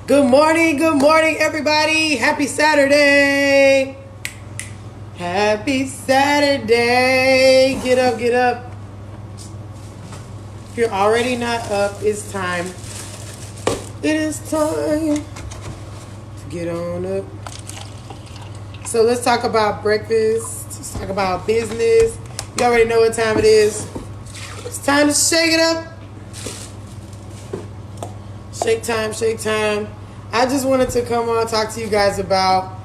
Good morning, everybody. Happy Saturday. Happy Saturday. Get up, get up. If you're already not up, it's time. It is time to get on up. So let's talk about breakfast. Let's talk about business. You already know what time it is. It's time to shake it up. Shake time, shake time. I just wanted to come on and talk to you guys about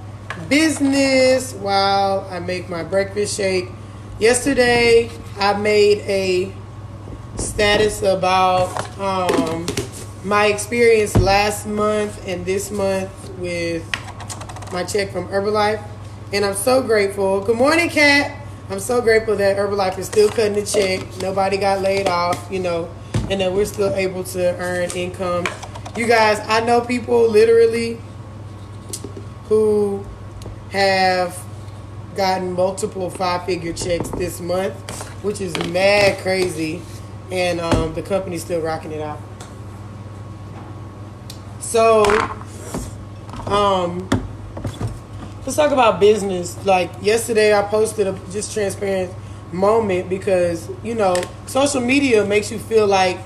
business while I make my breakfast shake. Yesterday, I made a status about my experience last month and this month with my check from Herbalife. And I'm so grateful. Good morning, Kat. I'm so grateful that Herbalife is still cutting the check. Nobody got laid off, and that we're still able to earn income. You guys, I know people literally who have gotten multiple 5-figure checks this month, which is mad crazy, and the company's still rocking it out. So, let's talk about business. Like yesterday, I posted a just transparent moment because, social media makes you feel like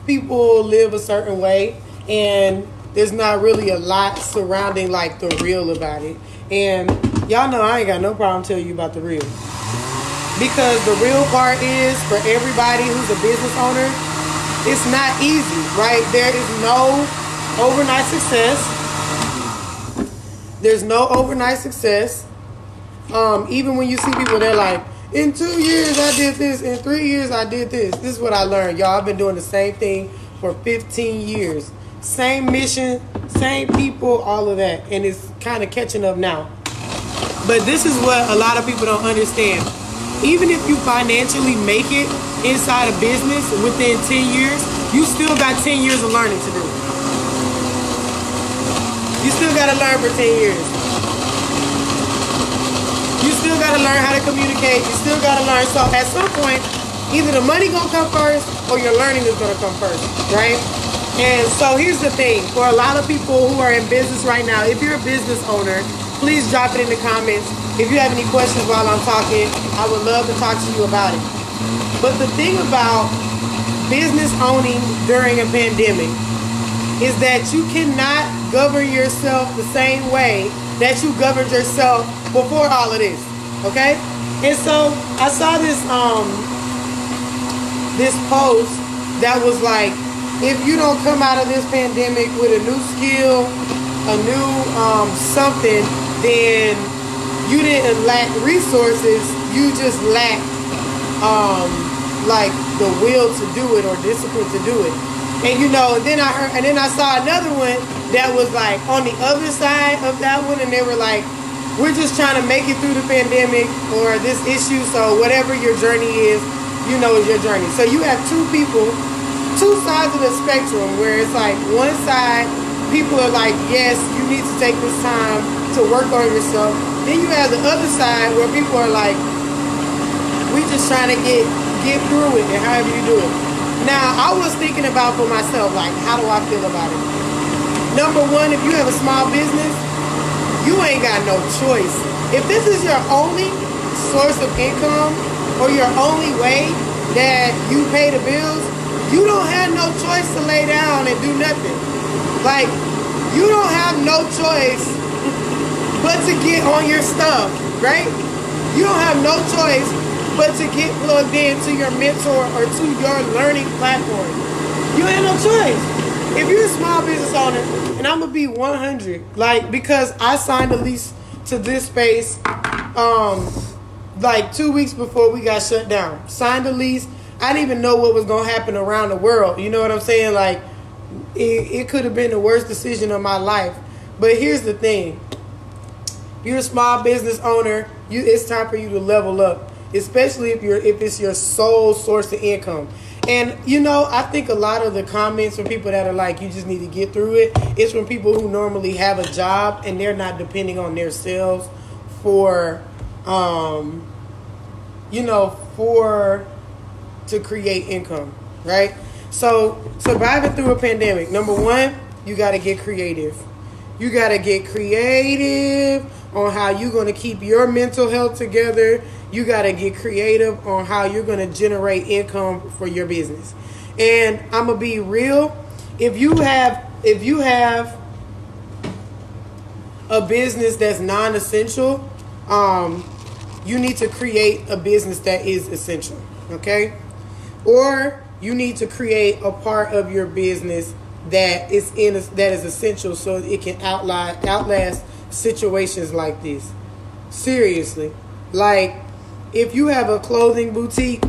people live a certain way. And there's not really a lot surrounding like the real about it. And y'all know I ain't got no problem telling you about the real. Because the real part is for everybody who's a business owner, it's not easy, right? There is no overnight success. There's no overnight success. Even when you see people, they're like, in 2 years I did this, in 3 years I did this. This is what I learned, y'all. I've been doing the same thing for 15 years. Same mission, same people, all of that. And it's kind of catching up now. But this is what a lot of people don't understand. Even if you financially make it inside a business within 10 years, you still got 10 years of learning to do. You still got to learn for 10 years. You still got to learn how to communicate. You still got to learn. So at some point, either the money going to come first or your learning is going to come first, right? And so here's the thing. For a lot of people who are in business right now, if you're a business owner, please drop it in the comments. If you have any questions while I'm talking, I would love to talk to you about it. But the thing about business owning during a pandemic is that you cannot govern yourself the same way that you governed yourself before all of this, okay? And so I saw this post that was like, if you don't come out of this pandemic with a new skill, a new something, then you didn't lack resources. You just lack like the will to do it or discipline to do it. And then I saw another one that was like on the other side of that one, and they were like, we're just trying to make it through the pandemic or this issue. So whatever your journey is, is your journey. So you have two people. Two sides of the spectrum where it's like one side, people are like, yes, you need to take this time to work on yourself. Then you have the other side where people are like, we just trying to get through it and however you do it. Now, I was thinking about for myself, like, how do I feel about it? Number one, if you have a small business, you ain't got no choice. If this is your only source of income or your only way that you pay the bills, you don't have no choice to lay down and do nothing. Like, you don't have no choice but to get on your stuff, right? You don't have no choice but to get plugged into your mentor or to your learning platform. You have no choice. If you're a small business owner, and I'm going to be 100, because I signed a lease to this space like 2 weeks before we got shut down. Signed a lease. I didn't even know what was going to happen around the world. You know what I'm saying? Like, it could have been the worst decision of my life. But here's the thing. If you're a small business owner, it's time for you to level up, especially if it's your sole source of income. And, I think a lot of the comments from people that are like, you just need to get through it, it's from people who normally have a job and they're not depending on their sales for to create income, right? So surviving through a pandemic, number one, you got to get creative. You got to get creative on how you're going to keep your mental health together. You got to get creative on how you're going to generate income for your business. And I'm going to be real. If you have a business that's non-essential, you need to create a business that is essential, okay? Or you need to create a part of your business that is essential so it can outlast situations like this. Seriously. Like, if you have a clothing boutique,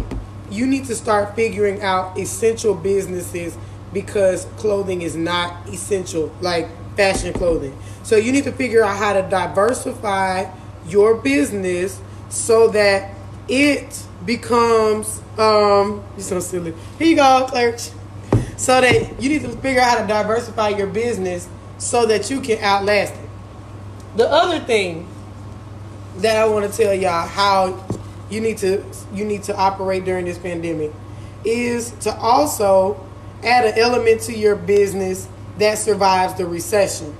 you need to start figuring out essential businesses, because clothing is not essential, like fashion clothing. So you need to figure out how to diversify your business so that it becomes you're so silly. Here you go, Clerk. So that you need to figure out how to diversify your business so that you can outlast it. The other thing that I want to tell y'all how you need to operate during this pandemic is to also add an element to your business that survives the recession.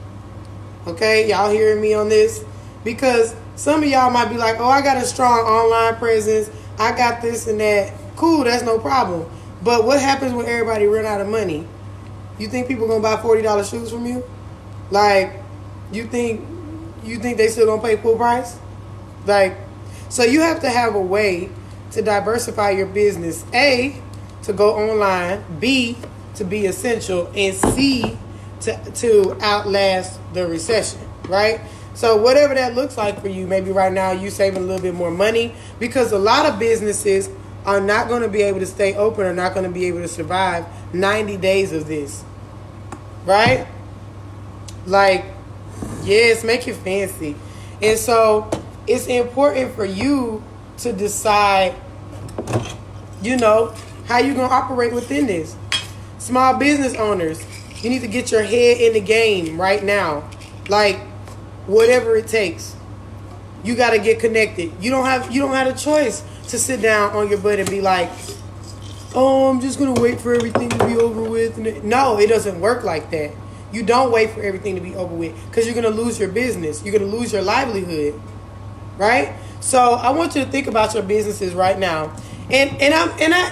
Okay, y'all hearing me on this? Because some of y'all might be like, oh, I got a strong online presence, I got this and that. Cool, that's no problem. But what happens when everybody run out of money? You think people gonna buy $40 shoes from you? Like, you think they still gonna pay full price? Like, so you have to have a way to diversify your business. A, to go online. B, to be essential. And C, to outlast the recession, right? So whatever that looks like for you, maybe right now you saving a little bit more money, because a lot of businesses are not going to be able to stay open, or not going to be able to survive 90 days of this, right? Like, yes, make it fancy. And so it's important for you to decide, how you're going to operate within this. Small business owners, you need to get your head in the game right now. Like, whatever it takes. You got to get connected. You don't have a choice to sit down on your butt and be like, oh, I'm just going to wait for everything to be over with. No, it doesn't work like that. You don't wait for everything to be over with, because you're going to lose your business. You're going to lose your livelihood, right? So I want you to think about your businesses right now. And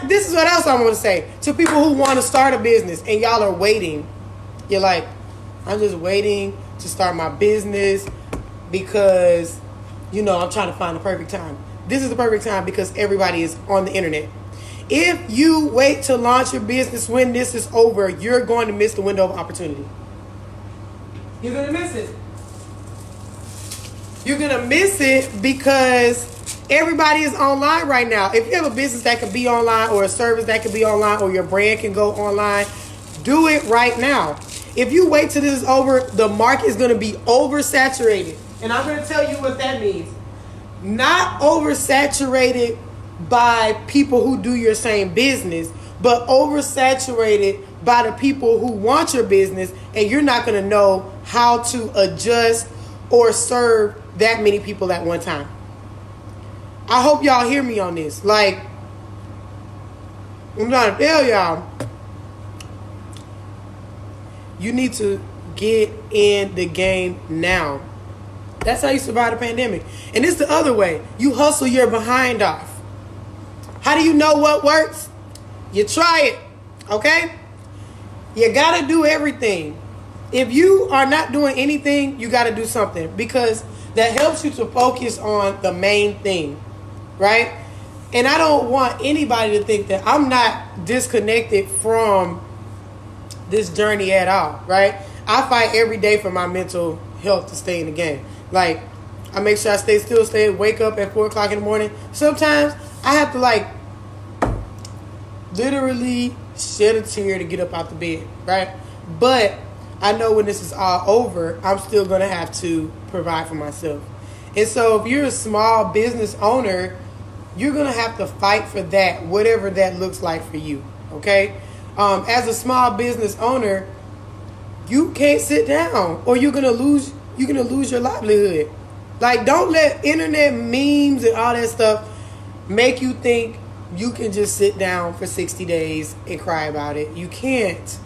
this is what else I want to say to people who want to start a business and y'all are waiting. You're like, I'm just waiting to start my business because, I'm trying to find the perfect time. This is the perfect time because everybody is on the internet. If you wait to launch your business when this is over, you're going to miss the window of opportunity. You're going to miss it. You're going to miss it because everybody is online right now. If you have a business that can be online, or a service that can be online, or your brand can go online, do it right now. If you wait till this is over, the market is going to be oversaturated. And I'm going to tell you what that means. Not oversaturated by people who do your same business, but oversaturated by the people who want your business, and you're not going to know how to adjust or serve that many people at one time. I hope y'all hear me on this. Like, I'm trying to tell y'all, you need to get in the game now. That's how you survive the pandemic. And it's the other way. You hustle your behind off. How do you know what works? You try it, okay? You got to do everything. If you are not doing anything, you got to do something, because that helps you to focus on the main thing, right? And I don't want anybody to think that I'm not disconnected from this journey at all, right? I fight every day for my mental health to stay in the game. Like, I make sure I wake up at 4 o'clock in the morning. Sometimes I have to literally shed a tear to get up out the bed, right? But I know when this is all over, I'm still going to have to provide for myself. And so if you're a small business owner, you're going to have to fight for that, whatever that looks like for you, okay? As a small business owner, you can't sit down, or you're going to lose your livelihood. Like, don't let internet memes and all that stuff make you think you can just sit down for 60 days and cry about it. You can't.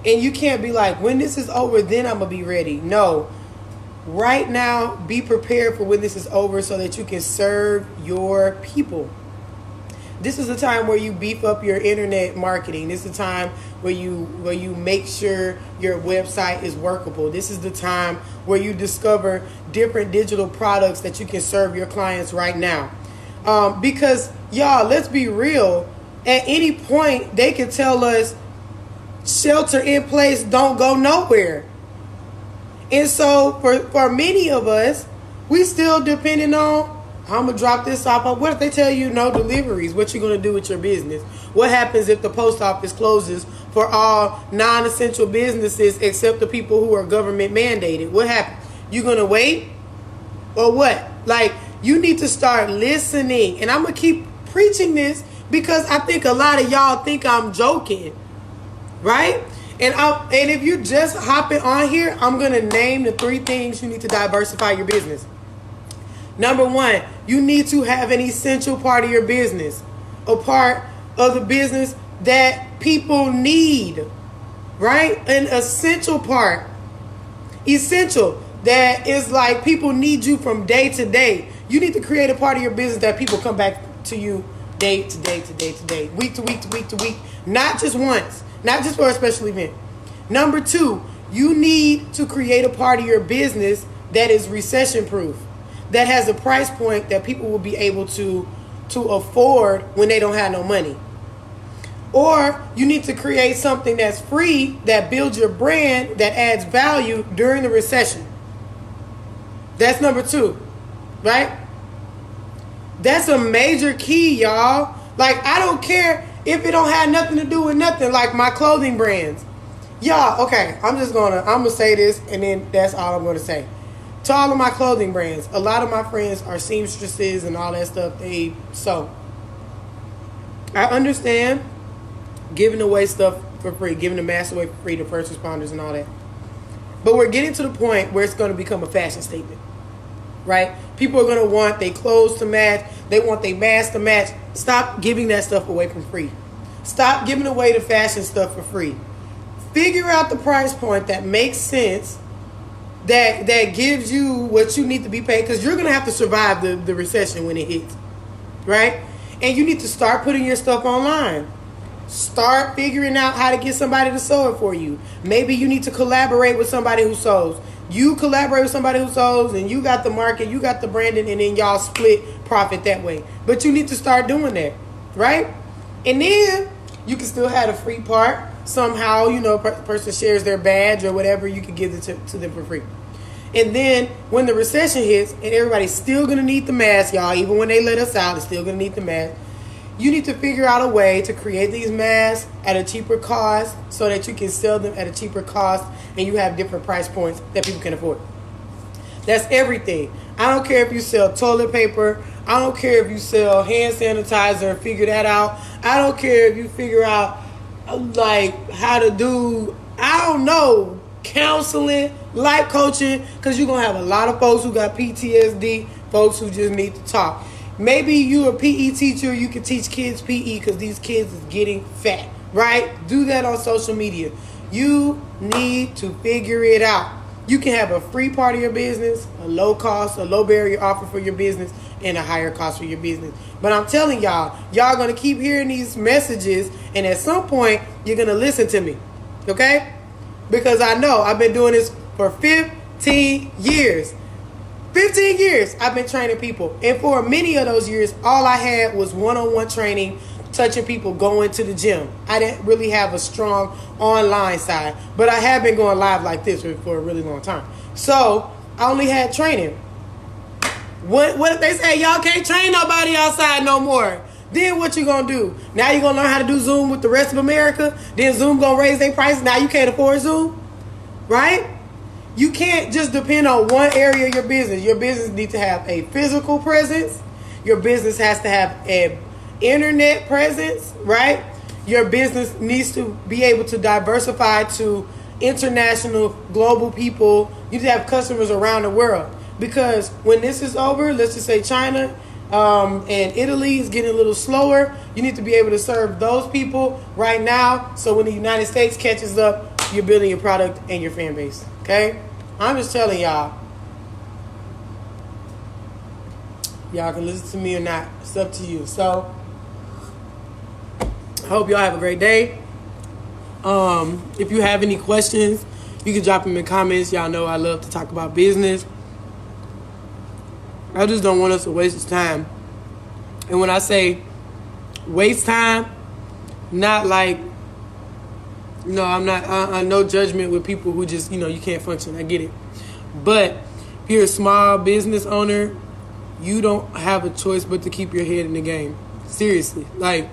And you can't be like, when this is over, then I'm going to be ready. No. Right now, be prepared for when this is over so that you can serve your people. This is the time where you beef up your internet marketing. This is the time where you make sure your website is workable. This is the time where you discover different digital products that you can serve your clients right now. Because, y'all, let's be real. At any point, they can tell us, shelter in place, don't go nowhere. And so for many of us, we still depending on, I'm going to drop this off. What if they tell you no deliveries? What you going to do with your business? What happens if the post office closes for all non-essential businesses except the people who are government mandated? What happens? You going to wait? Or what? Like, you need to start listening. And I'm going to keep preaching this because I think a lot of y'all think I'm joking. Right? And if you're just hopping on here, I'm going to name the 3 things you need to diversify your business. Number 1, you need to have an essential part of your business, a part of the business that people need, right? An essential part, essential, that is like people need you from day to day. You need to create a part of your business that people come back to you day to day to day to day, week to week to week to week, not just once, not just for a special event. Number 2, you need to create a part of your business that is recession proof, that has a price point that people will be able to afford when they don't have no money. Or you need to create something that's free, that builds your brand, that adds value during the recession. That's number 2, right? That's a major key, y'all. Like, I don't care if it don't have nothing to do with nothing, like my clothing brands. Y'all, okay, I'm gonna say this, and then that's all I'm gonna say. To all of my clothing brands, a lot of my friends are seamstresses and all that stuff. They sew. I understand giving away stuff for free, giving the masks away for free to first responders and all that. But we're getting to the point where it's going to become a fashion statement, right? People are going to want their clothes to match. They want their masks to match. Stop giving that stuff away for free. Stop giving away the fashion stuff for free. Figure out the price point that makes sense, that gives you what you need to be paid, because you're going to have to survive the recession when it hits, right? And you need to start putting your stuff online. Start figuring out how to get somebody to sew it for you. Maybe you need to collaborate with somebody who sews. You collaborate with somebody who sews, and you got the market, you got the branding, and then y'all split profit that way. But you need to start doing that, right? And then you can still have a free part. Somehow, a person shares their badge or whatever, you can give it to them for free. And then when the recession hits and everybody's still going to need the mask, y'all, even when they let us out, they're still going to need the mask. You need to figure out a way to create these masks at a cheaper cost so that you can sell them at a cheaper cost and you have different price points that people can afford. That's everything. I don't care if you sell toilet paper. I don't care if you sell hand sanitizer and figure that out. I don't care if you figure out like how to do, I don't know, counseling, life coaching, because you're going to have a lot of folks who got PTSD, folks who just need to talk. Maybe you a PE teacher, you can teach kids PE because these kids is getting fat, right? Do that on social media. You need to figure it out. You can have a free part of your business, a low cost, a low barrier offer for your business, and a higher cost for your business. But I'm telling y'all going to keep hearing these messages, and at some point, you're going to listen to me, okay? Because I know I've been doing this for 15 years. 15 years I've been training people. And for many of those years, all I had was one-on-one training, touching people, going to the gym. I didn't really have a strong online side, but I have been going live like this for a really long time. So I only had training. What if they say y'all can't train nobody outside no more? Then what you gonna do? Now you gonna learn how to do Zoom with the rest of America? Then Zoom gonna raise their prices? Now you can't afford Zoom? Right? You can't just depend on one area of your business. Your business needs to have a physical presence. Your business has to have an internet presence, right? Your business needs to be able to diversify to international, global people. You need to have customers around the world. Because when this is over, let's just say China and Italy is getting a little slower, you need to be able to serve those people right now. So when the United States catches up, you're building your product and your fan base. Okay? I'm just telling y'all. Y'all can listen to me or not. It's up to you. So, I hope y'all have a great day. If you have any questions, you can drop them in comments. Y'all know I love to talk about business. I just don't want us to waste time. And when I say waste time, not like, I'm not, no judgment with people who just, you can't function. I get it. But if you're a small business owner, you don't have a choice but to keep your head in the game. Seriously. Like,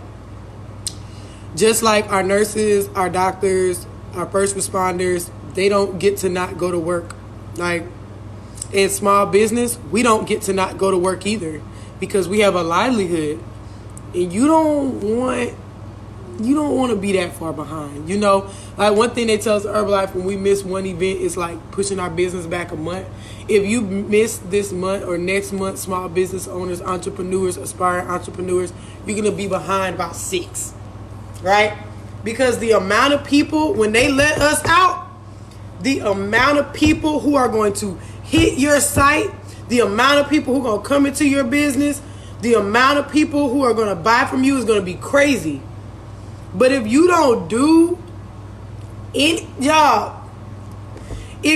just like our nurses, our doctors, our first responders, they don't get to not go to work. Like, in small business, we don't get to not go to work either because we have a livelihood. And you don't want to be that far behind. Like one thing they tell us at Herbalife when we miss one event is like pushing our business back a month. If you miss this month or next month, small business owners, entrepreneurs, aspiring entrepreneurs, you're going to be behind about 6, right? Because the amount of people, when they let us out, the amount of people who are going to hit your site, the amount of people who are going to come into your business, the amount of people who are going to buy from you is going to be crazy. But if you don't do if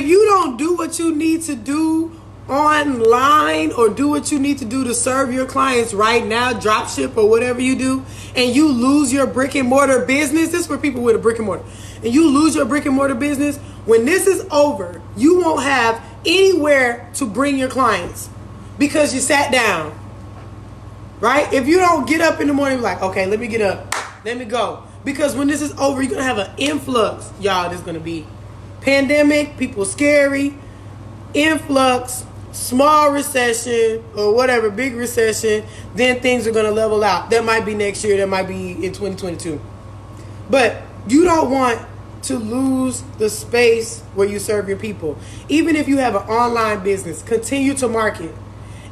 you don't do what you need to do online or do what you need to do to serve your clients right now, drop ship or whatever you do, and you lose your brick and mortar business, this is for people with a brick and mortar, and you lose your brick and mortar business, when this is over, you won't have anywhere to bring your clients because you sat down, right? If you don't get up in the morning like, okay, let me get up, let me go. Because when this is over, you're going to have an influx. Y'all, this is going to be pandemic, people scary, influx, small recession, or whatever, big recession. Then things are going to level out. That might be next year. That might be in 2022. But you don't want to lose the space where you serve your people. Even if you have an online business, continue to market.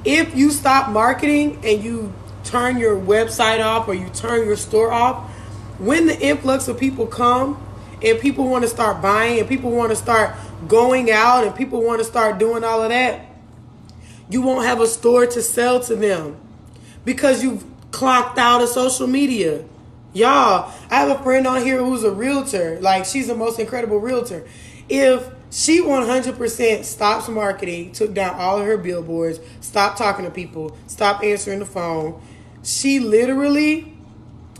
If you stop marketing and you turn your website off or you turn your store off, when the influx of people come and people want to start buying and people want to start going out and people want to start doing all of that, you won't have a store to sell to them because you've clocked out of social media. Y'all, I have a friend on here who's a realtor. Like, she's the most incredible realtor. If she 100% stops marketing, took down all of her billboards, stopped talking to people, stopped answering the phone, she literally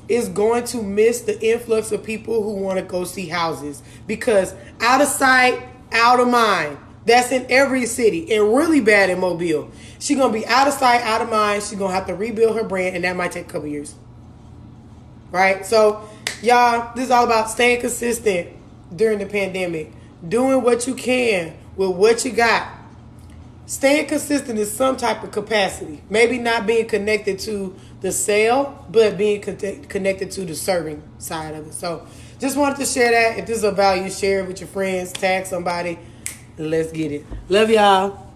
is going to miss the influx of people who want to go see houses. Because out of sight, out of mind. That's in every city and really bad in Mobile. She's going to be out of sight, out of mind. She's going to have to rebuild her brand, and that might take a couple years. Right? So, y'all, this is all about staying consistent during the pandemic. Doing what you can with what you got. Staying consistent in some type of capacity. Maybe not being connected to the sale, but being connected to the serving side of it. So just wanted to share that. If this is of value, share it with your friends. Tag somebody. Let's get it. Love y'all.